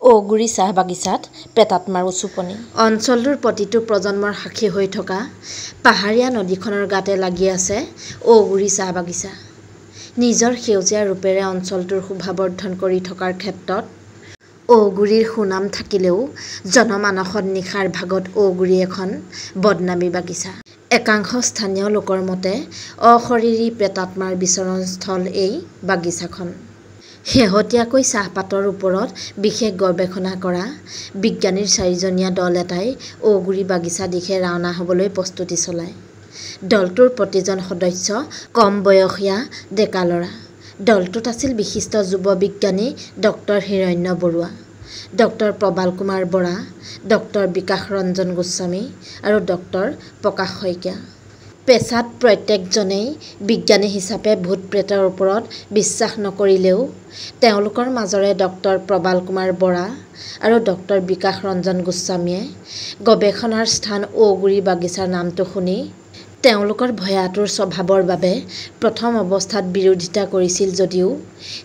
ঔগুৰি চাহ বাগিচাত প্ৰেতাত্মাৰ উচুপনি। অঞ্চলটোৰ প্ৰতিটো প্ৰজন্মৰ সাক্ষী হৈ থকা পাহাৰীয়া নদীখনৰ গাতে লাগি আছে ঔগুৰি চাহ বাগিচা। নিজৰ সেউজীয়া ৰূপেৰে অঞ্চলটোৰ শোভাবৰ্ধন কৰি থকাৰ ক্ষেত্ৰত ঔগুৰিৰ সুনাম থাকিলেও জনমানসত নিশাৰ ভাগত ঔগুৰি এখন বদনামী বাগিচা। একাংশ স্থানীয় লোকৰ মতে অশৰীৰী প্ৰেতাত্মাৰ বিচৰণস্থল এই বাগিচাখন। শেহতীয়াকৈ চাহপাতৰ ওপৰত বিশেষ গৱেষণা কৰা বিজ্ঞানীৰ 4জনীয়া দল এটাই ঔগুৰি বাগিচা দিশে ৰাওনা হ'বলৈ প্ৰস্তুতি চলায়। দলটোৰ প্ৰতিজন সদস্য কম বয়সীয়া ডেকা ল'ৰা। দলটোত আছিল বিশিষ্ট যুৱ বিজ্ঞানী ডক্টৰ হিৰণ্য বৰুৱা, ডক্টৰ প্ৰবাল কুমাৰ বৰা, ডক্টৰ বিকাশ ৰঞ্জন গোস্বামী আৰু ডক্টৰ প্ৰকাশ শইকীয়া। পেছাত প্ৰত্যেকজনেই বিজ্ঞানী হিচাপে ভূত-প্ৰেতৰ ওপৰত বিশ্বাস নকৰিলেও তেওঁলোকৰ মাজৰে ডক্টৰ প্ৰবাল কুমাৰ বৰা আৰু ডক্টৰ বিকাশ ৰঞ্জন গোস্বামীয়ে গৱেষণাৰ স্থান ঔগুৰি বাগিচাৰ নামটো শুনি তেওঁলোকৰ ভয়াতুৰ স্বভাৱৰ বাবে প্ৰথম অৱস্থাত বিৰোধিতা কৰিছিল যদিও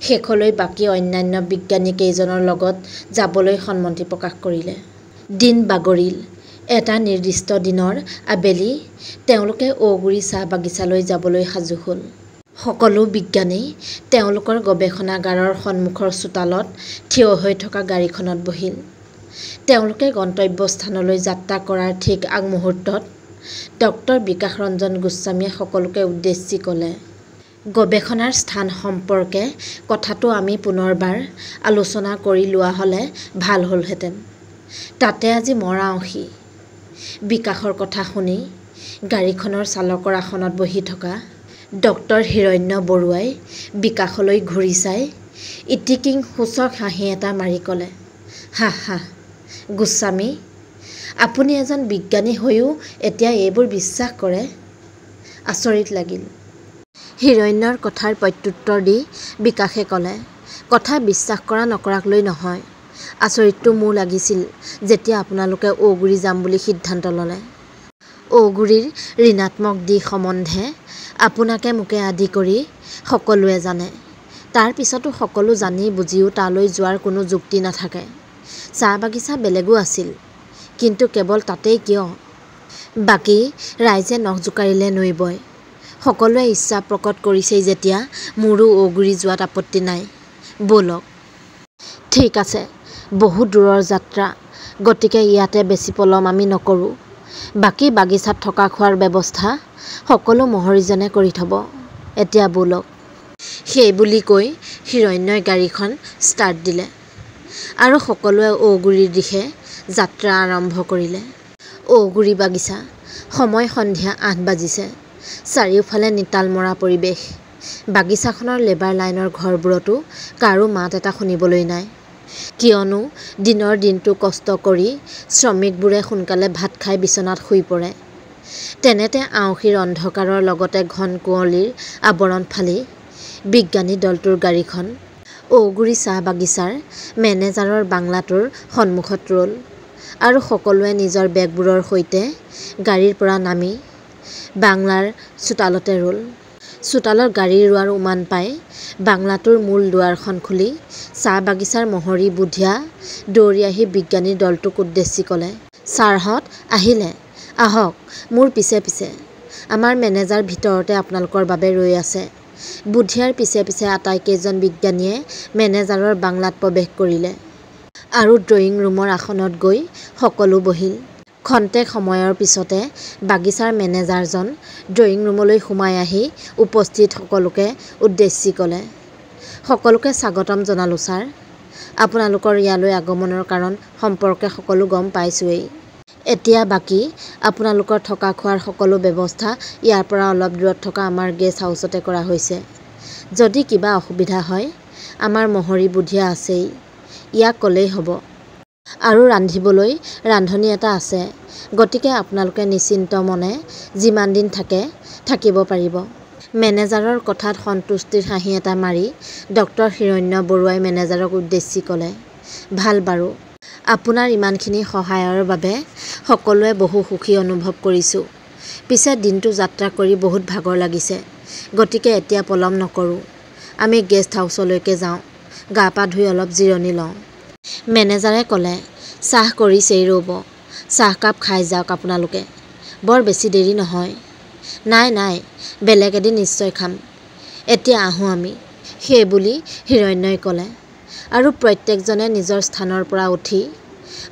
শেষলৈ বাকী অন্যান্য বিজ্ঞানী কেইজনৰ লগত যাবলৈ সন্মতি প্ৰকাশ কৰিলে। দিন বাগৰিল। এটা নিৰ্দিষ্ট দিনৰ আবেলি তেওঁলোকে ঔগুৰি চাহ বাগিচালৈ যাবলৈ সাজু হ'ল। সকলো বিজ্ঞানী তেওঁলোকৰ গৱেষণাগাৰৰ সন্মুখৰ চোতালত থিয় হৈ থকা গাড়ীখনত বহিল। তেওঁলোকে গন্তব্যস্থানলৈ যাত্ৰা কৰাৰ ঠিক আগমুহূৰ্তত ডক্টৰ বিকাশ ৰঞ্জন গোস্বামীয়ে সকলোকে উদ্দেশ্যি ক'লে, গৱেষণাৰ স্থান সম্পৰ্কে কথাটো আমি পুনৰবাৰ আলোচনা কৰি লোৱা হ'লে ভাল হ'লহেঁতেন। তাতে আজি মৰা অংশী। বিকাশৰ কথা শুনি গাড়ীখনৰ চালকৰ আসনত বহি থকা ডক্টৰ হিৰণ্য বৰুৱাই বিকাশলৈ ঘূৰি চাই ইটিকিং সূচক হাঁহি এটা মাৰি ক'লে, হাঃ হাঃ গোস্বামী, আপুনি এজন বিজ্ঞানী হৈও এতিয়া এইবোৰ বিশ্বাস কৰে? আচৰিত লাগিল। হিৰণ্যৰ কথাৰ প্ৰত্যুত্তৰ দি বিকাশে ক'লে, কথা বিশ্বাস কৰা নকৰাক লৈ নহয়, আচৰিতটো মোৰ লাগিছিল যেতিয়া আপোনালোকে ঔগুৰি যাম বুলি সিদ্ধান্ত ল'লে। ঔগুৰিৰ ঋণাত্মক দিশ সম্বন্ধে আপোনাকে মোকে আদি কৰি সকলোৱে জানে। তাৰ পিছতো সকলো জানি বুজিও তালৈ যোৱাৰ কোনো যুক্তি নাথাকে। চাহ বাগিচা বেলেগো আছিল, কিন্তু কেৱল তাতেই কিয়? বাকী ৰাইজে নখ জোকাৰিলে নৈ বয়। সকলোৱে ইচ্ছা প্ৰকট কৰিছেই যেতিয়া মোৰো ঔগুৰি যোৱাত আপত্তি নাই। ব'লক। ঠিক আছে, বহু দূৰৰ যাত্ৰা, গতিকে ইয়াতে বেছি পলম আমি নকৰোঁ। বাকী বাগিচাত থকা খোৱাৰ ব্যৱস্থা সকলো মহৰীজনে কৰি থ'ব। এতিয়া ব'লক। সেই বুলি কৈ হিৰণ্যই গাড়ীখন ষ্টাৰ্ট দিলে আৰু সকলোৱে ঔগুৰিৰ দিশে যাত্ৰা আৰম্ভ কৰিলে। ঔগুৰি বাগিচা। সময় সন্ধিয়া 8 বাজিছে। চাৰিওফালে নিতাল মৰা পৰিৱেশ। বাগিচাখনৰ লেবাৰ লাইনৰ ঘৰবোৰতো কাৰো মাত এটা শুনিবলৈ নাই। কিয়নো দিনৰ দিনটো কষ্ট কৰি শ্ৰমিকবোৰে সোনকালে ভাত খাই বিচনাত শুই পৰে। তেনেতে আঁউসীৰ অন্ধকাৰৰ লগতে ঘন কুঁৱলীৰ আৱৰণ ফালি বিজ্ঞানী দলটোৰ গাড়ীখন ঔগুৰি চাহ বাগিচাৰ মেনেজাৰৰ বাংলাটোৰ সন্মুখত ৰ'ল আৰু সকলোৱে নিজৰ বেগবোৰৰ সৈতে গাড়ীৰ পৰা নামি বাংলাৰ চোতালতে ৰ'ল। চোতালত গাড়ী ৰোৱাৰ উমান পাই বাংলাটোৰ মূল দুৱাৰখন খুলি চাহ বাগিচাৰ মহৰী বুধিয়া দৌৰি আহি বিজ্ঞানী দলটোক উদ্দেশ্যি ক'লে, ছাৰহঁত আহিলে, আহক মোৰ পিছে পিছে। আমাৰ মেনেজাৰ ভিতৰতে আপোনালোকৰ বাবে ৰৈ আছে। বুধিয়াৰ পিছে পিছে আটাইকেইজন বিজ্ঞানীয়ে মেনেজাৰৰ বাংলাত প্ৰৱেশ কৰিলে আৰু ড্ৰয়িং ৰুমৰ আসনত গৈ সকলো বহিল। খন্তেক সময়ৰ পিছতে বাগিচাৰ মেনেজাৰজন ড্ৰয়িং ৰুমলৈ সোমাই আহি উপস্থিত সকলোকে উদ্দেশ্যি ক'লে, সকলোকে স্বাগতম জনালোঁ ছাৰ। আপোনালোকৰ ইয়ালৈ আগমনৰ কাৰণ সম্পৰ্কে সকলো গম পাইছোঁৱেই। এতিয়া বাকী আপোনালোকৰ থকা খোৱাৰ সকলো ব্যৱস্থা ইয়াৰ পৰা অলপ দূৰত থকা আমাৰ গেষ্ট হাউচতে কৰা হৈছে। যদি কিবা অসুবিধা হয় আমাৰ মহৰী বুধিয়া আছেই, ইয়াক ক'লেই হ'ব। আৰু ৰান্ধিবলৈ ৰান্ধনি এটা আছে, গতিকে আপোনালোকে নিশ্চিন্ত মনে যিমান দিন থাকে থাকিব পাৰিব। মেনেজাৰৰ কথাত সন্তুষ্টিৰ হাঁহি এটা মাৰি ডক্টৰ হিৰণ্য বৰুৱাই মেনেজাৰক উদ্দেশ্যি ক'লে, ভাল বাৰু, আপোনাৰ ইমানখিনি সহায়ৰ বাবে সকলোৱে বহু সুখী অনুভৱ কৰিছোঁ। পিছে দিনটো যাত্ৰা কৰি বহুত ভাগৰ লাগিছে, গতিকে এতিয়া পলম নকৰোঁ। আমি গেষ্ট হাউচলৈকে যাওঁ, গা পা ধুই অলপ জিৰণি লওঁ। মেনেজাৰে ক'লে, চাহ কৰিছেই ৰ'ব, চাহকাপ খাই যাওক আপোনালোকে, বৰ বেছি দেৰি নহয়। নাই, বেলেগ এদিন নিশ্চয় খাম, এতিয়া আহোঁ আমি, সেইবুলি হিৰণ্যই ক'লে। আৰু প্ৰত্যেকজনে নিজৰ স্থানৰ পৰা উঠি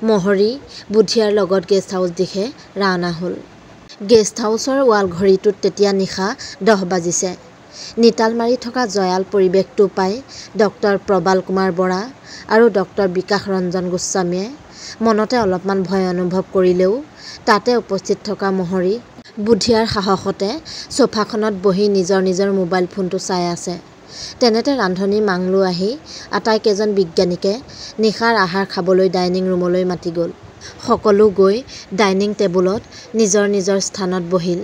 মহৰী বুধিয়াৰ লগত গেষ্ট হাউচ দিশে ৰাওনা হ'ল। গেষ্ট হাউচৰ ৱাল ঘড়ীটোত তেতিয়া নিশা 10 বাজিছে। নিতাল মাৰি থকা জয়াল পৰিৱেশটো পাই ডক্টৰ প্ৰবাল কুমাৰ বৰা আৰু ডক্টৰ বিকাশ ৰঞ্জন গোস্বামীয়ে মনতে অলপমান ভয় অনুভৱ কৰিলেও তাতে উপস্থিত থকা মহৰী বুধিয়াৰ সাহসতে সোফাখনত বহি নিজৰ মোবাইল ফোনটো চাই আছে। তেনেতে ৰান্ধনী মাংলু আহি আটাইকেইজন বিজ্ঞানীকে নিশাৰ আহাৰ খাবলৈ ডাইনিং ৰুমলৈ মাতি গ'ল। সকলো গৈ ডাইনিং টেবুলত নিজৰ স্থানত বহিল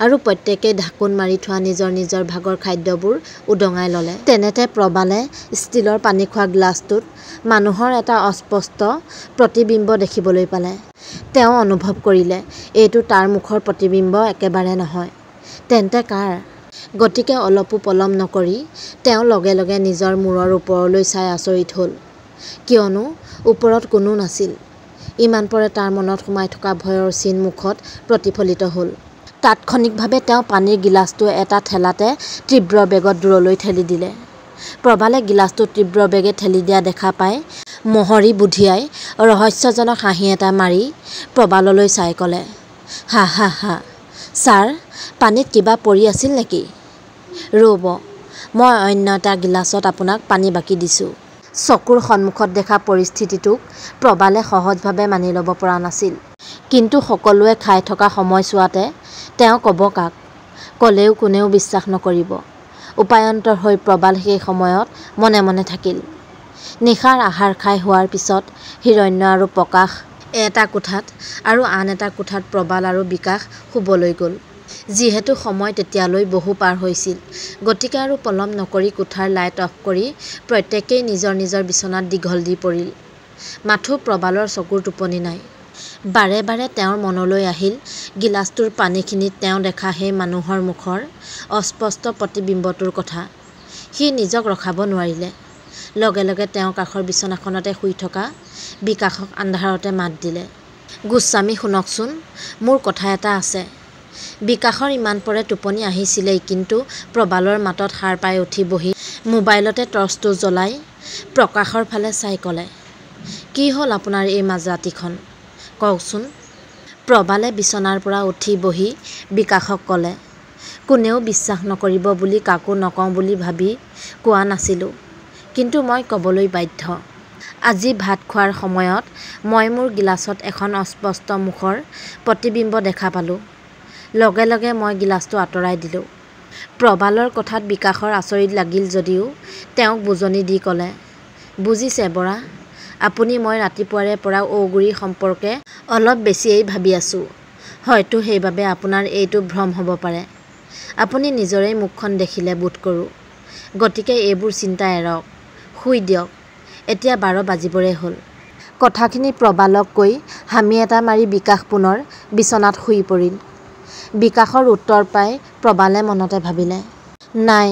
আৰু প্ৰত্যেকেই ঢাকোন মাৰি থোৱা নিজৰ ভাগৰ খাদ্যবোৰ উদঙাই ল'লে। তেনেতে প্ৰবালে ষ্টীলৰ পানী খোৱা গ্লাছটোত মানুহৰ এটা অস্পষ্ট প্ৰতিবিম্ব দেখিবলৈ পালে। তেওঁ অনুভৱ কৰিলে এইটো তাৰ মুখৰ প্ৰতিবিম্ব একেবাৰে নহয়। তেন্তে কাৰ? গতিকে অলপো পলম নকৰি তেওঁ লগে নিজৰ মূৰৰ ওপৰলৈ চাই আচৰিত হ'ল, কিয়নো ওপৰত কোনো নাছিল। ইমান পৰে তাৰ মনত সোমাই থকা ভয়ৰ চিন মুখত প্ৰতিফলিত হ'ল। তাৎক্ষণিকভাৱে তেওঁ পানীৰ গিলাচটো এটা ঠেলাতে তীব্ৰ বেগত দূৰলৈ ঠেলি দিলে। প্ৰবালে গিলাচটো তীব্ৰ বেগে ঠেলি দিয়া দেখা পাই মহৰী বুধিয়াই ৰহস্যজনক হাঁহি এটা মাৰি প্ৰবাললৈ চাই ক'লে, হা, ছাৰ, পানীত কিবা পৰি আছিল নেকি? ৰ'ব, মই অন্য এটা গিলাচত আপোনাক পানী বাকি দিছোঁ। চকুৰ সন্মুখত দেখা পৰিস্থিতিটোক প্ৰবালে সহজভাৱে মানি ল'ব পৰা নাছিল। কিন্তু সকলোৱে খাই থকা সময়ছোৱাতে তেওঁ ক'ব কাক? ক'লেও কোনেও বিশ্বাস নকৰিব। উপায়ন্তৰ হৈ প্ৰবাল সেই সময়ত মনে থাকিল। নিশাৰ আহাৰ খাই হোৱাৰ পিছত হিৰণ্য আৰু প্ৰকাশ এটা কোঠাত আৰু আন এটা কোঠাত প্ৰবাল আৰু বিকাশ শুবলৈ গ'ল। যিহেতু সময় তেতিয়ালৈ বহু পাৰ হৈছিল, গতিকে আৰু পলম নকৰি কোঠাৰ লাইট অফ কৰি প্ৰত্যেকেই নিজৰ বিচনাত দীঘল দি পৰিল। মাথো প্ৰবালৰ চকুৰ টোপনি নাই। বাৰে তেওঁৰ মনলৈ আহিল গিলাচটোৰ পানীখিনিত তেওঁ দেখা সেই মানুহৰ মুখৰ অস্পষ্ট প্ৰতিবিম্বটোৰ কথা। সি নিজক ৰখাব নোৱাৰিলে। লগে তেওঁ কাষৰ বিচনাখনতে শুই থকা বিকাশক আন্ধাৰতে মাত দিলে, গোস্বামী শুনকচোন, মোৰ কথা এটা আছে। বিকাশৰ ইমান পৰে টোপনি আহিছিলেই, কিন্তু প্ৰবালৰ মাতত সাৰ পাই উঠি বহি মোবাইলতে টৰ্চটো জ্বলাই প্ৰকাশৰ ফালে চাই ক'লে, কি হ'ল আপোনাৰ এই মাজৰাতিখন, কওকচোন। প্ৰবালে বিচনাৰ পৰা উঠি বহি বিকাশক ক'লে, কোনেও বিশ্বাস নকৰিব বুলি কাকো নকওঁ বুলি ভাবি কোৱা নাছিলোঁ, কিন্তু মই ক'বলৈ বাধ্য। আজি ভাত খোৱাৰ সময়ত মই মোৰ গিলাচত এখন অস্পষ্ট মুখৰ প্ৰতিবিম্ব দেখা পালোঁ। লগে মই গিলাচটো আঁতৰাই দিলোঁ। প্ৰবালৰ কথাত বিকাশৰ আচৰিত লাগিল যদিও তেওঁক বুজনি দি ক'লে, বুজিছে বৰা, আপুনি মই ৰাতিপুৱাৰে পৰা ঔগুৰি সম্পৰ্কে অলপ বেছিয়েই ভাবি আছোঁ। হয়তো সেইবাবে আপোনাৰ এইটো ভ্ৰম হ'ব পাৰে। আপুনি নিজৰেই মুখখন দেখিলে বোধ কৰোঁ। গতিকে এইবোৰ চিন্তা এৰক, শুই দিয়ক, এতিয়া 12 বাজিবৰে হ'ল। কথাখিনি প্ৰবালক কৈ হামি এটা মাৰি বিকাশ পুনৰ বিচনাত শুই পৰিল। বিকাশৰ উত্তৰ পাই প্ৰবালে মনতে ভাবিলে, নাই,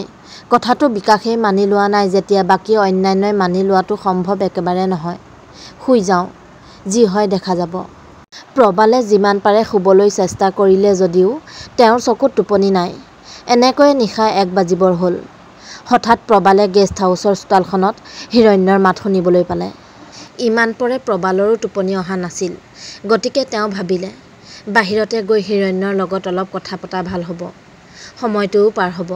কথাটো বিকাশেই মানি লোৱা নাই যেতিয়া বাকী অন্যান্যই মানি লোৱাটো সম্ভৱ একেবাৰে নহয়। শুই যাওঁ, যি হয় দেখা যাব। প্ৰবালে যিমান পাৰে শুবলৈ চেষ্টা কৰিলে যদিও তেওঁৰ চকুত টোপনি নাই। এনেকৈয়ে নিশা 1 বাজিবৰ হ'ল। হঠাৎ প্ৰবালে গেষ্ট হাউচৰ চোতালখনত হিৰণ্যৰ মাত শুনিবলৈ পালে। ইমান পৰে প্ৰবালৰো টোপনি অহা নাছিল। গতিকে তেওঁ ভাবিলে, বাহিৰতে গৈ হিৰণ্যৰ লগত অলপ কথা পতা ভাল হ'ব, সময়টোও পাৰ হ'ব।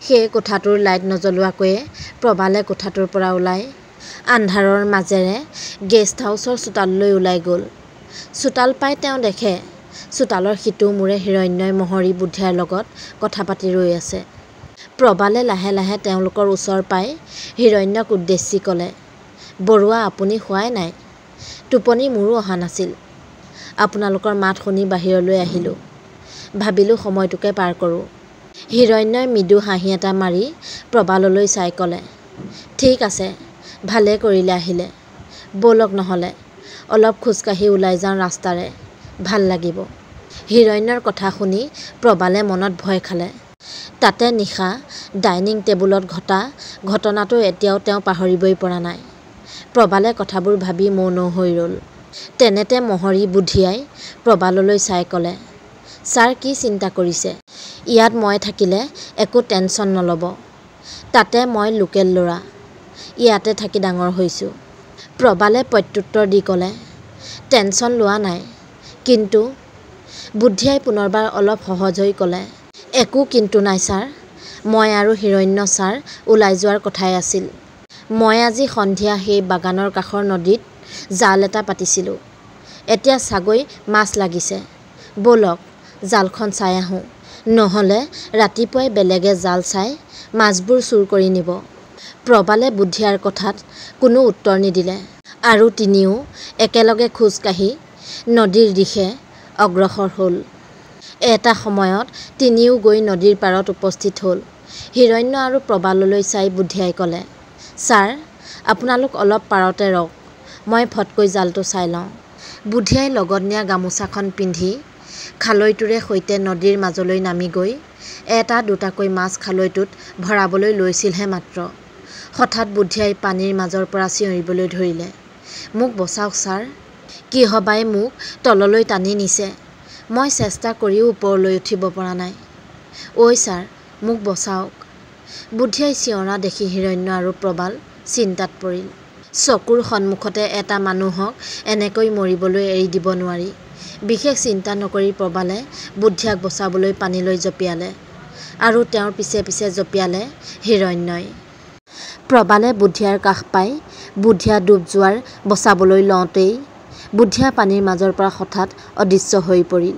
সেই কোঠাটোৰ লাইট নজ্বলোৱাকৈয়ে প্ৰবালে কোঠাটোৰ পৰা ওলাই আন্ধাৰৰ মাজেৰে গেষ্ট হাউচৰ চোতাললৈ ওলাই গ'ল। চোতাল পাই তেওঁ দেখে চোতালৰ সিটো মূৰে হিৰণ্যই মহৰী বুধিয়াৰ লগত কথা পাতি ৰৈ আছে। প্ৰবালে লাহে তেওঁলোকৰ ওচৰ পাই হিৰণ্যক উদ্দেশ্যি ক'লে, বৰুৱা, আপুনি শুৱাই নাই? টোপনি মোৰো অহা নাছিল। আপোনালোকৰ মাত শুনি বাহিৰলৈ আহিলোঁ। ভাবিলোঁ সময়টোকে পাৰ কৰোঁ। হিৰণ্যই মৃদু হাঁহি এটা মাৰি প্ৰবাললৈ চাই ক'লে, ঠিক আছে, ভালেই কৰিলে আহিলে। ব'লক নহ'লে অলপ খোজকাঢ়ি ওলাই যাওঁ ৰাস্তাৰে, ভাল লাগিব। হিৰণ্যৰ কথা শুনি প্ৰবালে মনত ভয় খালে। তাতে নিশা ডাইনিং টেবুলত ঘটা ঘটনাটো এতিয়াও তেওঁ পাহৰিবই পৰা নাই। প্ৰবালে কথাবোৰ ভাবি মৌন হৈ ৰ'ল। তেনেতে মহৰী বুদ্ধিয়াই প্ৰবাললৈ চাই ক'লে, ছাৰ কি চিন্তা কৰিছে? ইয়াত মই থাকিলে একো টেনশ্যন নল'ব। তাতে মই লোকেল ল'ৰা, ইয়াতে থাকি ডাঙৰ হৈছোঁ। প্ৰবালে প্ৰত্যুত্তৰ দি ক'লে, টেনশ্যন লোৱা নাই। কিন্তু বুদ্ধিয়াই পুনৰবাৰ অলপ সহজ হৈ ক'লে, একো কিন্তু নাই ছাৰ। মই আৰু হিৰণ্য ছাৰ ওলাই যোৱাৰ কথাই আছিল। মই আজি সন্ধিয়া সেই বাগানৰ কাষৰ নদীত জাল এটা পাতিছিলোঁ। এতিয়া চাগৈ মাছ লাগিছে। ব'লক জালখন চাই আহোঁ, নহ'লে ৰাতিপুৱাই বেলেগে জাল চাই মাছবোৰ চুৰ কৰি নিব। প্ৰবালে বুদ্ধিয়াৰ কথাত কোনো উত্তৰ নিদিলে আৰু তিনিও একেলগে খোজ কাঢ়ি নদীৰ দিশে অগ্ৰসৰ হ'ল। এটা সময়ত তিনিও গৈ নদীৰ পাৰত উপস্থিত হ'ল। হিৰণ্য আৰু প্ৰবাললৈ চাই বুদ্ধিয়াই ক'লে, ছাৰ আপোনালোক অলপ পাৰতে ৰওক, মই ফটকৈ জালটো চাই লওঁ। বুদ্ধিয়াই লগত নিয়া গামোচাখন পিন্ধি খালৈটোৰে সৈতে নদীৰ মাজলৈ নামি গৈ এটা দুটাকৈ মাছ খালৈটোত ভৰাবলৈ লৈছিলহে মাত্ৰ। হঠাৎ বুদ্ধিয়াই পানীৰ মাজৰ পৰা চিঞৰিবলৈ ধৰিলে, মোক বচাওক ছাৰ। কিহবাই মোক তললৈ টানি নিছে। মই চেষ্টা কৰিও ওপৰলৈ উঠিব পৰা নাই। ঐ ছাৰ, মোক বচাওক। বুদ্ধিয়াই চিঞৰা দেখি হিৰণ্য আৰু প্ৰবাল চিন্তাত পৰিল। চকুৰ সন্মুখতে এটা মানুহক এনেকৈ মৰিবলৈ এৰি দিব নোৱাৰি। বিশেষ চিন্তা নকৰি প্ৰবালে বুদ্ধিয়াক বচাবলৈ পানীলৈ জঁপিয়ালে আৰু তেওঁৰ পিছে পিছে জঁপিয়ালে হিৰণ্যই। প্ৰবালে বুদ্ধিয়াৰ কাষ পাই বুদ্ধিয়া ডুব যোৱাৰ বচাবলৈ লওঁতেই বুদ্ধিয়া পানীৰ মাজৰ পৰা হঠাৎ অদৃশ্য হৈ পৰিল।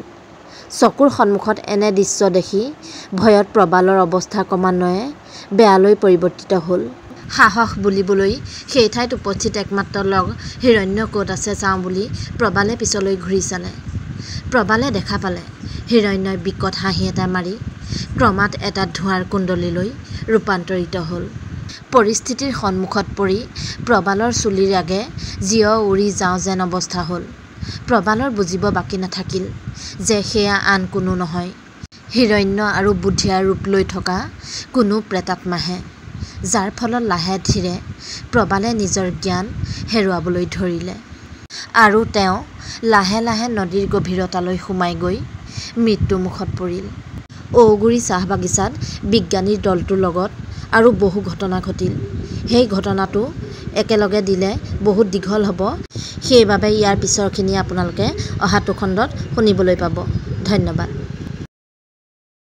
চকুৰ সন্মুখত এনে দৃশ্য দেখি ভয়ত প্ৰবালৰ অৱস্থা ক্ৰমান্বয়ে বেয়ালৈ পৰিৱৰ্তিত হ'ল। সাহস বুলিবলৈ সেই ঠাইত উপস্থিত একমাত্ৰ লগ হিৰণ্য ক'ত আছে চাওঁ বুলি প্ৰবালে পিছলৈ ঘূৰি চালে। প্ৰবালে দেখা পালে হিৰণ্যই বিকট হাঁহি এটা মাৰি ক্ৰমাৎ এটা ধোঁৱাৰ কুণ্ডলীলৈ ৰূপান্তৰিত হ'ল। পৰিস্থিতিৰ সন্মুখত পৰি প্ৰবালৰ চুলিৰ আগে জিয় উৰি যাওঁ যেন অৱস্থা হ'ল। প্ৰবালৰ বুজিব বাকী নাথাকিল যে সেয়া আন কোনো নহয়, হিৰণ্য আৰু বুদ্ধিয়াৰ ৰূপ লৈ থকা কোনো প্ৰেতাত্মাহে, যাৰ ফলত লাহে ধীৰে প্ৰবালে নিজৰ জ্ঞান হেৰুৱাবলৈ ধৰিলে আৰু তেওঁ লাহে লাহে নদীৰ গভীৰতালৈ সোমাই গৈ মৃত্যুমুখত পৰিল। ঔগুৰি চাহ বাগিচাত বিজ্ঞানীৰ দলটোৰ লগত আৰু বহু ঘটনা ঘটিল। সেই ঘটনাটো একেলগে দিলে বহুত দীঘল হ'ব, সেইবাবে ইয়াৰ পিছৰখিনি আপোনালোকে অহাটো খণ্ডত শুনিবলৈ পাব। ধন্যবাদ।